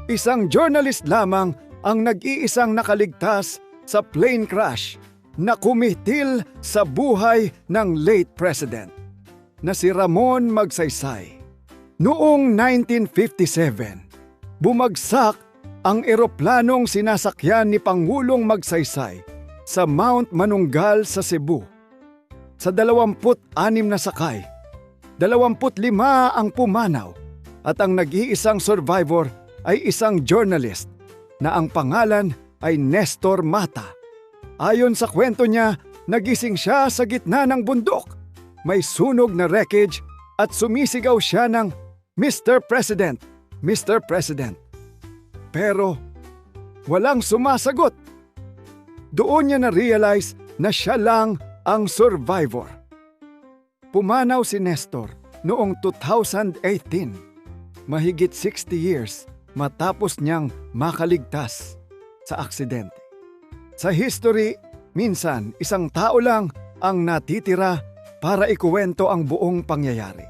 Isang journalist lamang ang nag-iisang nakaligtas sa plane crash na kumitil sa buhay ng late president na si Ramon Magsaysay. Noong 1957, bumagsak ang eroplanong sinasakyan ni Pangulong Magsaysay sa Mount Manunggal sa Cebu. Sa 26 na sakay, 25 ang pumanaw at ang nag-iisang survivor ay isang journalist na ang pangalan ay Nestor Mata. Ayon sa kwento niya, nagising siya sa gitna ng bundok. May sunog na wreckage at sumisigaw siya ng Mr. President, Mr. President. Pero walang sumasagot. Doon niya na-realize na siya lang ang survivor. Pumanaw si Nestor noong 2018, mahigit 60 years matapos niyang makaligtas sa aksidente. Sa history, minsan isang tao lang ang natitira para ikuwento ang buong pangyayari.